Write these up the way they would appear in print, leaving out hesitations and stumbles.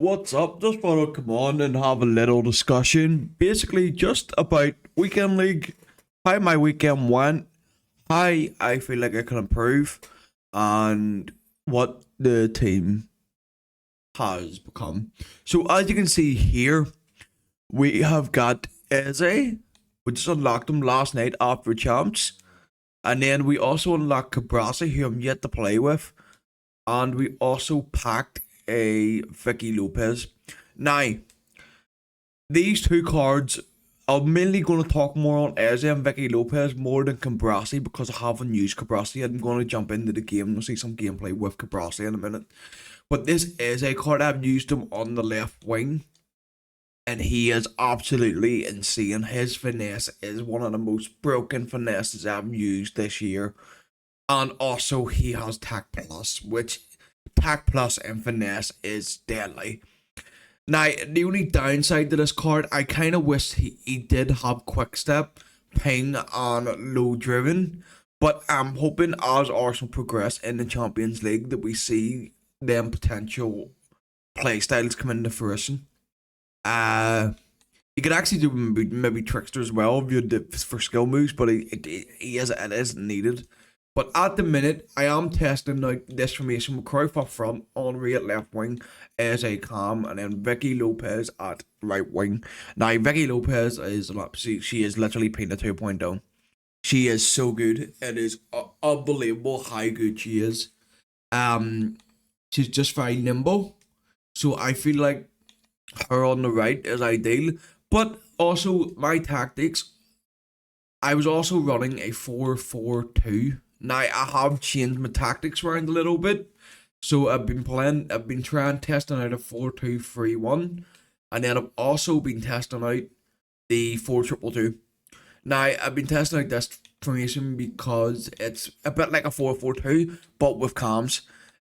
What's up? Just want to come on and have a little discussion. Basically, just about Weekend League, how my weekend went, how I feel like I can improve, and what the team has become. So, as you can see here, we have got Eze. We just unlocked him last night after Champs. And then we also unlocked Cabrasa, who I'm yet to play with. And we also packed a Vicky Lopez. Now, these two cards, I'm mainly going to talk more on Eze and Vicky Lopez more than Cabrasi because I haven't used Cabrasi yet. I'm going to jump into the game and see some gameplay with Cabrasi in a minute. But this Eze card, I've used him on the left wing, and he is absolutely insane. His finesse is one of the most broken finesses I've used this year. And also, he has Tac Plus, which Tac Plus and finesse is deadly. Now, the only downside to this card, I kind of wish he did have Quick Step, Ping, and Low Driven. But I'm hoping as Arsenal progress in the Champions League that we see them potential playstyles come into fruition. You could actually do maybe Trickster as well if you did for skill moves, but it isn't needed. But at the minute, I am testing out this formation with Cruyff up front, Henry at left wing, Eze Cam, and then Vicky Lopez at right wing. Now, Vicky Lopez is she is literally Pina 2.0. She is so good. It is unbelievable how good she is. She's just very nimble. So I feel like her on the right is ideal. But also, my tactics, I was also running a 4-4-2. Now, I have changed my tactics around a little bit. So I've been testing out a 4-2-3-1. And then I've also been testing out the 4-2-2. Now, I've been testing out this formation because it's a bit like a 4-4-2, but with cams.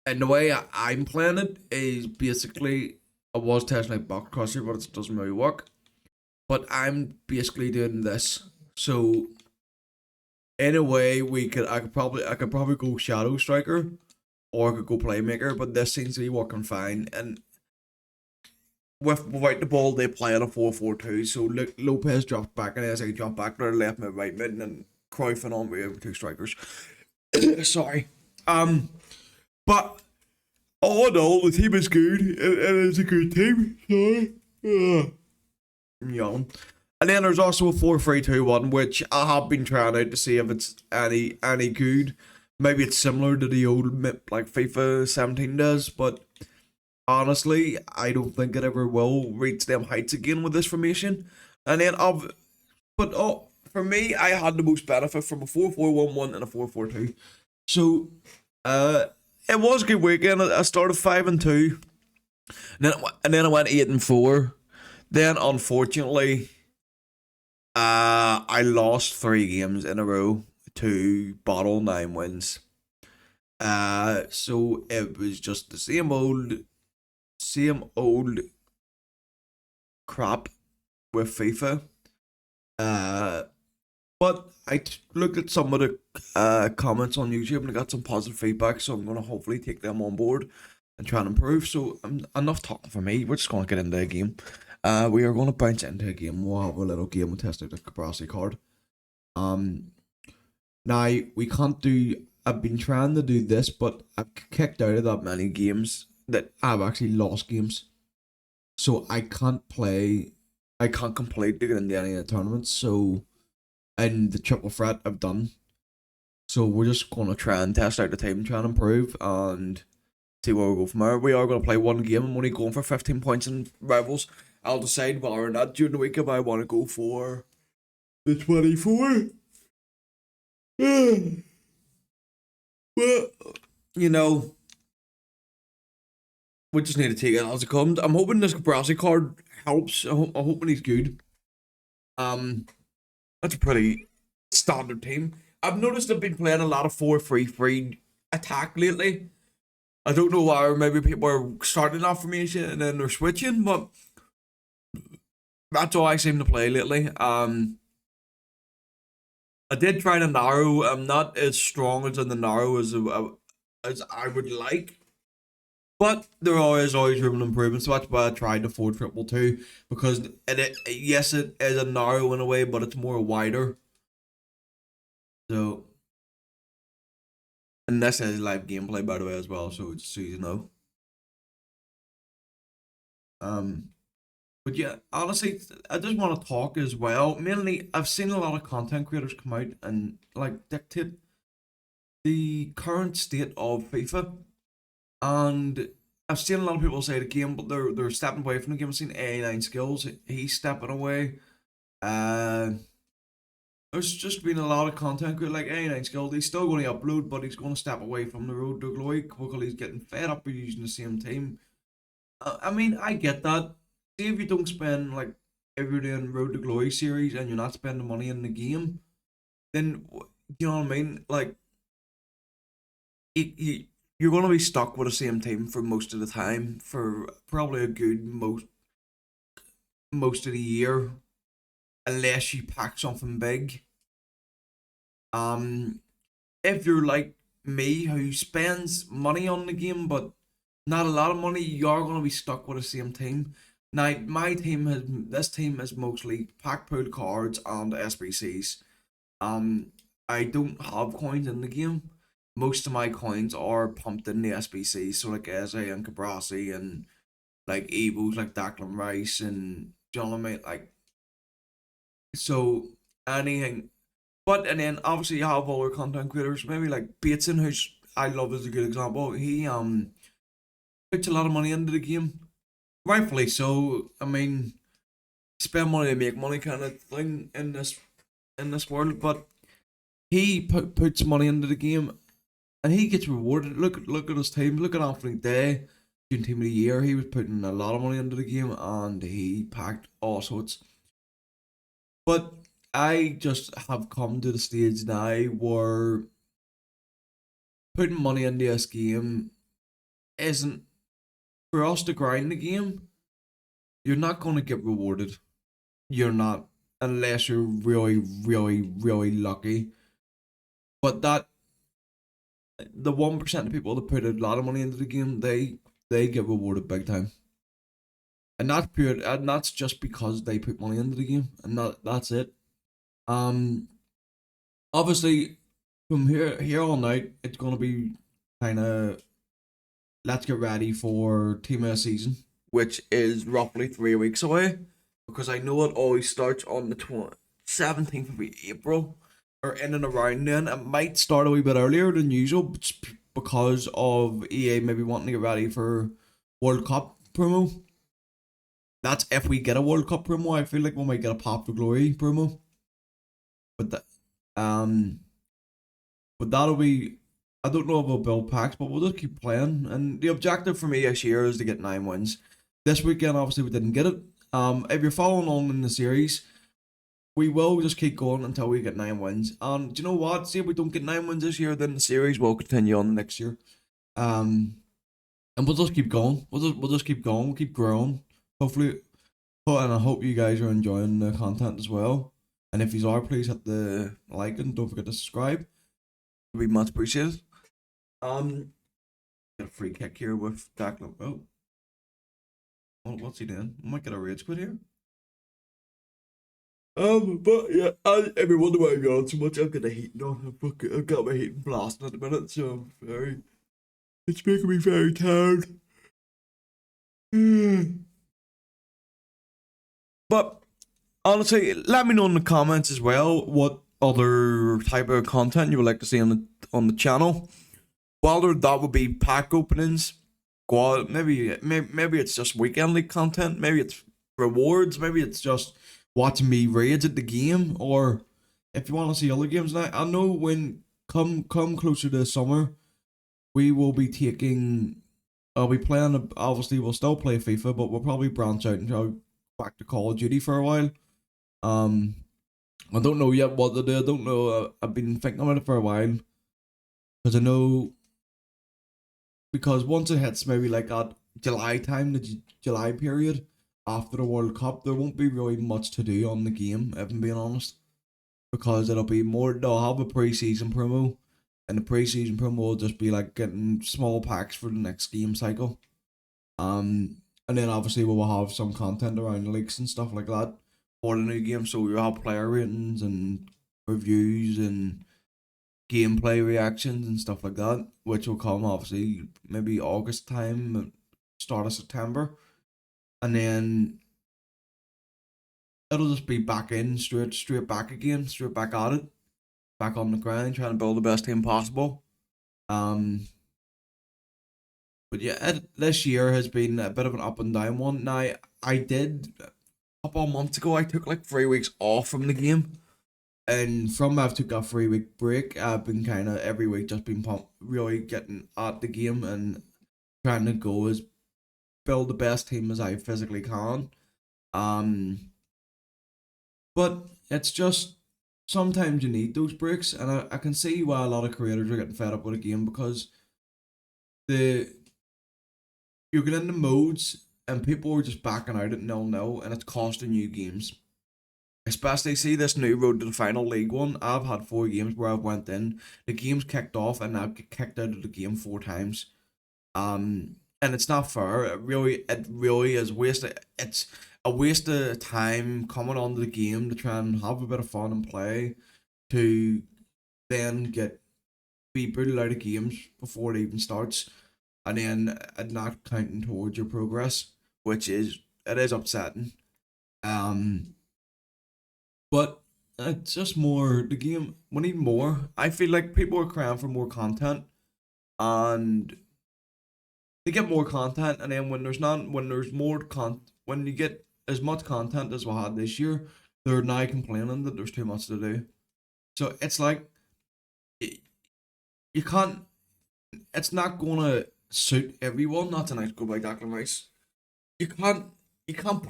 And the way I'm playing it is basically, I was testing out box crosser, but it doesn't really work. But I'm basically doing this. So in a way, I could probably go Shadow Striker, or I could go Playmaker, but this seems to be working fine. And without the ball, they play at a 4-4-2. So Lopez dropped back, and as I dropped back to the left mid, right mid, and then Cruyff and on with two strikers. Sorry. But all in all, the team is good. It is a good team. Sorry. Yawn. And then there's also a 4-3-2-1, which I have been trying out to see if it's any good. Maybe it's similar to the old like FIFA 17 does, but honestly, I don't think it ever will reach them heights again with this formation. And then for me, I had the most benefit from a 4-4-1-1 and a 4-4-2. So it was a good weekend. I started 5-2, and then I went 8-4. Then unfortunately, I lost 3 games in a row to bottle 9 wins. So it was just the same old crap with FIFA. But I looked at some of the comments on YouTube and I got some positive feedback, so I'm gonna hopefully take them on board and try and improve. So enough talking for me. We're just gonna get into the game. We are going to bounce into a game. We'll have a little game. We'll test out the Cabrasi card. Now, we can't do... I've been trying to do this, but I've kicked out of that many games that I've actually lost games. So I can't play... I can't complete to get into any of the tournaments. So, and the triple threat I've done. So we're just going to try and test out the team, try and improve, and see where we go from there. We are going to play one game. I'm only going for 15 points in Rivals. I'll decide whether or not during the week if I want to go for the 24. Well, you know, we just need to take it as it comes. I'm hoping this Cabrasi card helps. I'm hoping he's good. That's a pretty standard team. I've noticed I've been playing a lot of 4-3-3 attack lately. I don't know why. Maybe people are starting that formation and then they're switching, but that's all I seem to play lately. I did try the narrow. I'm not as strong as in the narrow as I would like. But there always room for improvement, so that's why I tried the Ford Triple Two, because yes, it is a narrow in a way, but it's more wider. So, and this is live gameplay by the way as well, so just so you know. But yeah, honestly, I just want to talk as well. Mainly, I've seen a lot of content creators come out and like dictate the current state of FIFA, and I've seen a lot of people say the game, but they're stepping away from the game. I've seen A9 Skills, he's stepping away. Uh, there's just been a lot of content creators like A9 Skills. He's still going to upload, but he's going to step away from the road to glory because he's getting fed up with using the same team. I mean, I get that. See, if you don't spend like if you're doing Road to Glory series and you're not spending money in the game, then you know what I mean. Like, you're gonna be stuck with the same team for most of the time for probably a good most of the year, unless you pack something big. Um, if you're like me who spends money on the game but not a lot of money, you're gonna be stuck with the same team. Now, this team is mostly pack pool cards and SBCs. I don't have coins in the game. Most of my coins are pumped in the SBCs, so like Eze and Cabrasi and like Evos like Declan Rice and John Lamate, like so anything. But and then obviously you have other content creators, maybe like Bateson, who's I love as a good example. He puts a lot of money into the game, rightfully so. I mean, spend money to make money kind of thing in this world, but he puts money into the game and he gets rewarded. Look at his team. Look at Anthony Day, June Team of the Year. He was putting a lot of money into the game and he packed all sorts. But I just have come to the stage now where putting money into this game isn't for us to grind the game. You're not going to get rewarded. You're not, unless you're really lucky. But that the 1% of people that put a lot of money into the game, they get rewarded big time. And that's just because they put money into the game, and that's it. Obviously, from here on out, it's gonna be kind of let's get ready for Team of the Season, which is roughly 3 weeks away, because I know it always starts on the 17th of April or in and around then. It might start a wee bit earlier than usual, because of EA maybe wanting to get ready for World Cup promo. That's if we get a World Cup promo. I feel like we might get a Pop for Glory promo, but that um, but that'll be. I don't know about build packs, but we'll just keep playing. And the objective for me this year is to get 9 wins. This weekend, obviously, we didn't get it. If you're following along in the series, we will just keep going until we get 9 wins. And do you know what? See, if we don't get 9 wins this year, then the series will continue on next year. And we'll just keep going. We'll just keep going. We'll keep growing. Hopefully, and I hope you guys are enjoying the content as well. And if you are, please hit the like and don't forget to subscribe. It'd be much appreciated. Get a free kick here with Declan. Oh, what's he doing? I might get a rage quit here. But yeah, if you wonder why I'm yawning so much, I've got the heating on. I've got my heating blasting at the minute, so it's making me very tired. But honestly, let me know in the comments as well what other type of content you would like to see on the channel. Whether that would be pack openings, maybe it's just weekend league content, maybe it's rewards, maybe it's just watching me rage at the game, or if you want to see other games. Now I know when come closer to summer, we will be taking. I'll be playing. Obviously, we'll still play FIFA, but we'll probably branch out and go back to Call of Duty for a while. I don't know yet what to do. I don't know. I've been thinking about it for a while, because I know. Because once it hits maybe like at July time, the July period after the World Cup, there won't be really much to do on the game, if I'm being honest. Because it'll be more, they'll have a pre-season promo, and the pre-season promo will just be like getting small packs for the next game cycle. And then obviously we will have some content around leaks and stuff like that for the new game. So we'll have player ratings and reviews and gameplay reactions and stuff like that, which will come obviously maybe August time, start of September, and then it'll just be back in straight back again, straight back at it, back on the grind, trying to build the best team possible. But yeah, this year has been a bit of an up and down one. Now, I did a couple of months ago, I took like 3 weeks off from the game. And from I've took a 3 week break, I've been kind of every week just been really getting at the game and trying to go as build the best team as I physically can. But it's just sometimes you need those breaks, and I can see why a lot of creators are getting fed up with a game because the you get into modes and people are just backing out at 0-0 and it's costing you games. Especially see this new road to the final League one. I've had 4 games where I've went in, the game's kicked off and I've get kicked out of the game 4 times. And it's not fair. It really is wasted. It's a waste of time coming onto the game to try and have a bit of fun and play, to then be booted out of games before it even starts, and then not counting towards your progress, which is it is upsetting. But it's just more the game. We need more. I feel like people are crying for more content, and they get more content, and then when there's more when you get as much content as we had this year, they're now complaining that there's too much to do. So it's like you can't. It's not gonna suit everyone. That's a nice go by Declan Rice. You can't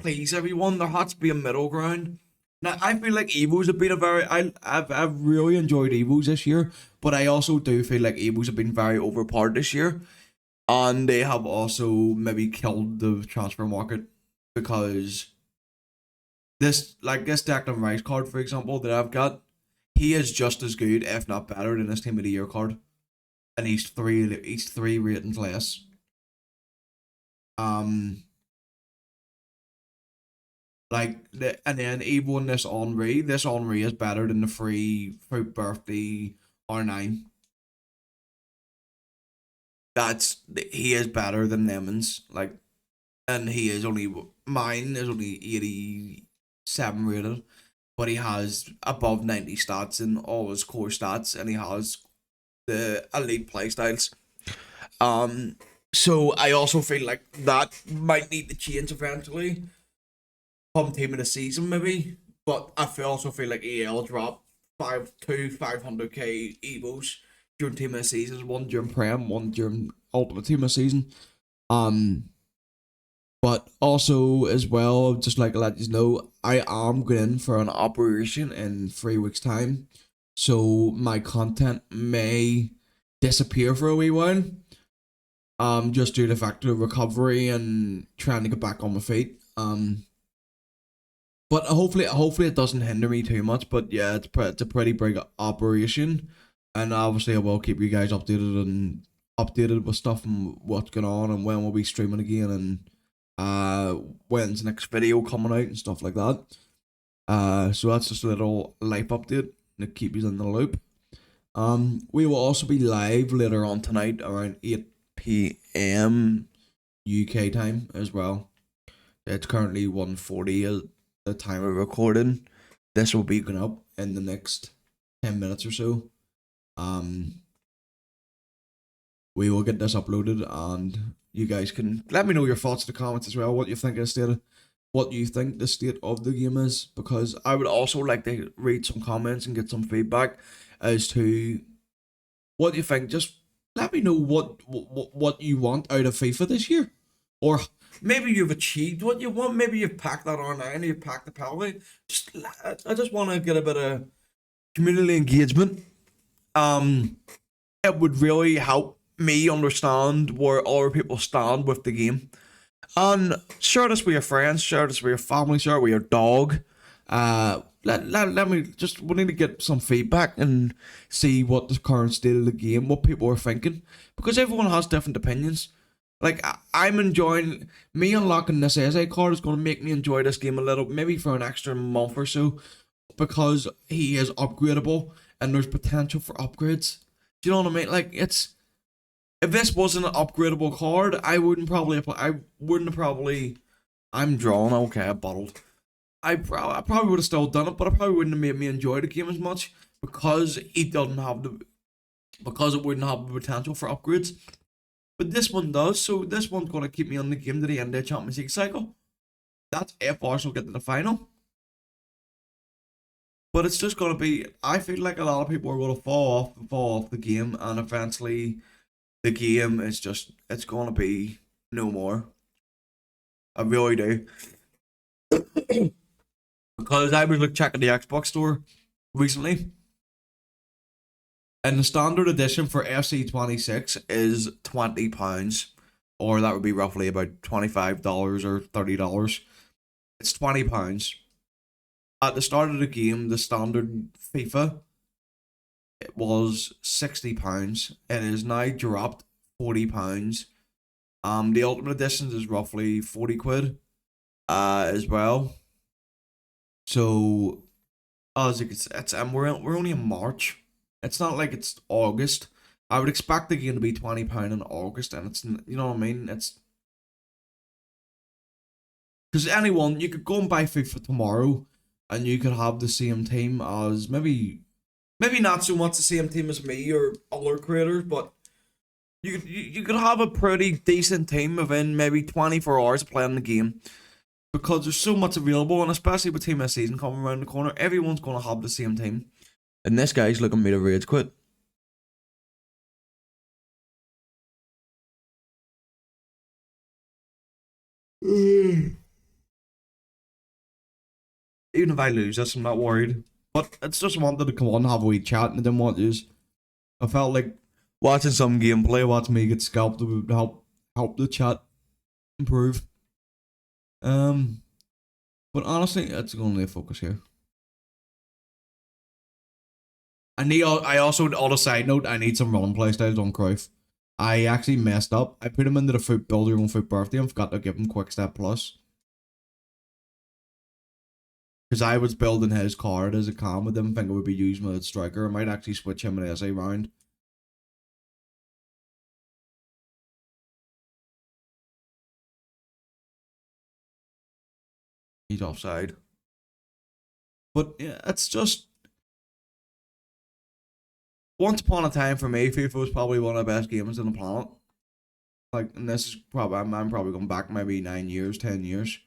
please everyone. There has to be a middle ground. Now I feel like Evos have been a very I've really enjoyed Evos this year, but I also do feel like Evos have been very overpowered this year, and they have also maybe killed the transfer market because this Declan Rice card, for example, that I've got, he is just as good, if not better, than this Team of the Year card, and he's three ratings less. Um, and then even this Henri is better than the free fruit birthday R9. He is better than Lemons, like, and mine is only 87 rated, but he has above 90 stats in all his core stats, and he has the elite playstyles. So I also feel like that might need to change eventually, come team of the season maybe. But also feel like EL dropped 500k Evos during team of the seasons, one during Prem, one during Ultimate Team of the Season. But also as well, just like to let you know, I am going in for an operation in 3 weeks' time, so my content may disappear for a wee while. Just due to the fact of recovery and trying to get back on my feet. But hopefully it doesn't hinder me too much. But yeah, it's a pretty big operation, and obviously I will keep you guys updated with stuff and what's going on and when we'll be streaming again and when's the next video coming out and stuff like that. So that's just a little life update to keep you in the loop. We will also be live later on tonight around 8 p.m. UK time as well. It's currently 1:40 at the time of recording. This will be going up in the next 10 minutes or so. We will get this uploaded, and you guys can let me know your thoughts in the comments as well. What you think the state of the game is, because I would also like to read some comments and get some feedback as to what you think. Just let me know what you want out of FIFA this year, or maybe you've achieved what you want. Maybe you've packed that R9, you've packed the penalty. I just want to get a bit of community engagement. It would really help me understand where other people stand with the game. And share this with your friends, share this with your family, share it with your dog. Let me just, we need to get some feedback and see what the current state of the game, what people are thinking, because everyone has different opinions. Like I'm enjoying me unlocking this SA card is going to make me enjoy this game a little, maybe for an extra month or so, because he is upgradable and there's potential for upgrades. Do you know what I mean? Like it's if this wasn't an upgradable card, I wouldn't probably apply. I wouldn't have probably. I'm drawn. Okay, I bottled. I probably would have still done it, but I probably wouldn't have made me enjoy the game as much because it doesn't have the because it wouldn't have the potential for upgrades. But this one does, so this one's gonna keep me on the game to the end of the Champions League cycle. That's if Arsenal get to the final. But it's just gonna be. I feel like a lot of people are gonna fall off the game, and eventually, the game is just. It's gonna be no more. I really do. Because I was like checking the Xbox store recently, and the standard edition for FC26 is £20, or that would be roughly about $25 or $30. It's £20. At the start of the game, the standard FIFA it was £60. It is now dropped £40. The Ultimate Editions is roughly 40 quid, as well. So, as you can see, we're only in March. It's not like it's August. I would expect the game to be £20 in August, and it's you know what I mean. It's because anyone you could go and buy FIFA tomorrow, and you could have the same team as maybe not so much the same team as me or other creators, but you could have a pretty decent team within maybe 24 hours of playing the game. Because there's so much available, and especially with Team this season coming around the corner, everyone's going to have the same team. And this guy's looking at me to rage quit. Even if I lose this, I'm not worried. But it's just wanted to come on and have a wee chat, and I didn't want to use. I felt like watching some gameplay, watching me get scalped would help the chat improve. But honestly, it's only a focus here. I also, on a side note, I need some running playstyles on Cruyff. I actually messed up. I put him into the Foot Build Your Own Foot birthday and forgot to give him Quick Step Plus. Because I was building his card as a cam with him, think it would be used with a striker. I might actually switch him in SA round. He's offside. But yeah, it's just once upon a time for me, FIFA was probably one of the best games on the planet. Like, and this is probably I'm probably going back maybe 9 years, 10 years.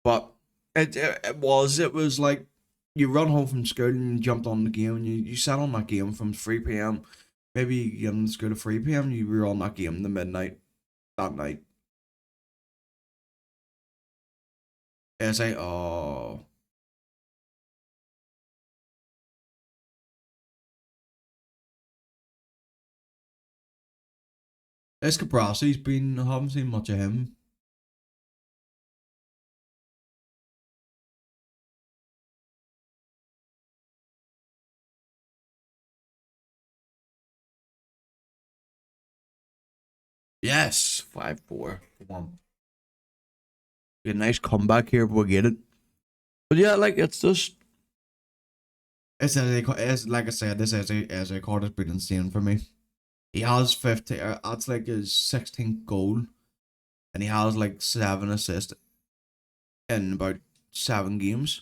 But it was like you run home from school and you jumped on the game and you sat on that game from 3 p.m. Maybe you get in school at 3 p.m. You were on that game the midnight that night. And it's like, oh. Escabrasi's been, I haven't seen much of him. Yes, 5-4. Come on. Be a nice comeback here if we get it. But yeah, like it's just it's like I said, this SA card has been insane for me. He has 50. That's like his 16th goal, and he has like 7 assists in about 7 games.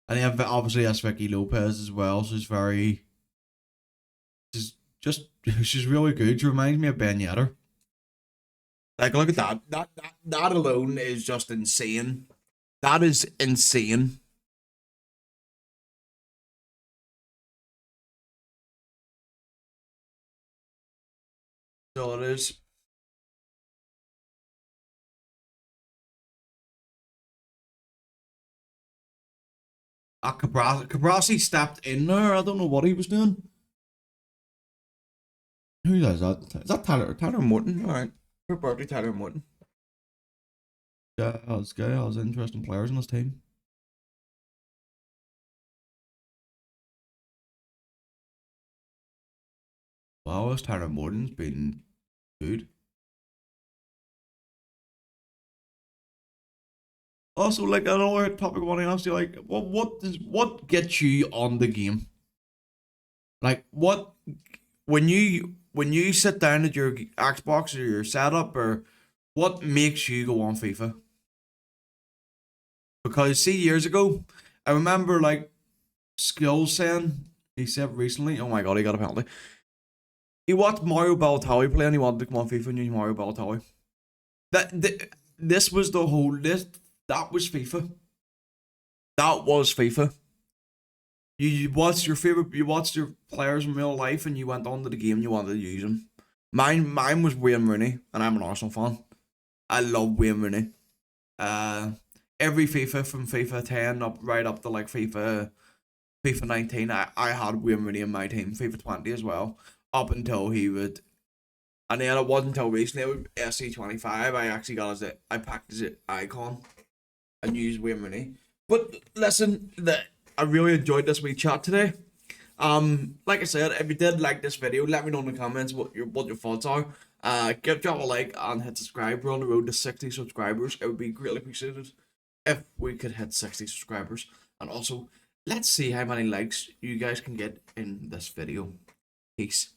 And he obviously has Vicky Lopez as well, so she's very, just she's really good. She reminds me of Ben Yedder. Like, look at that. That alone is just insane. That is insane. So it is. Cabrasi stepped in there. I don't know what he was doing. Who does that? Is that Tyler Morton? All right. For birthday, Tyler Morton. Yeah, this guy has interesting players in his team. Wow, this Tyler Morton's been good. Also, like another topic I want to ask you, like, what gets you on the game? Like, what when you sit down at your Xbox or your setup, or what makes you go on FIFA? Because see, years ago, I remember like Skills saying he said recently, oh my god, he got a penalty. He watched Mario Balotelli play and he wanted to come on FIFA and use Mario Balotelli. This was the whole this that was FIFA. That was FIFA. You watched your favorite, you watched your players in real life, and you went on to the game. You wanted to use them. Mine was Wayne Rooney, and I'm an Arsenal fan. I love Wayne Rooney. Uh, every FIFA from FIFA 10 up right up to like FIFA 19, I had Wayne Rooney in my team. FIFA 20 as well, up until he would. And then it wasn't until recently with SC25 I actually got I packed his icon and used Wayne Rooney. But listen, I really enjoyed this wee chat today. Like I said, if you did like this video, let me know in the comments what your thoughts are. Drop a like and hit subscribe. We're on the road to 60 subscribers. It would be greatly appreciated if we could hit 60 subscribers. And also, let's see how many likes you guys can get in this video. Peace.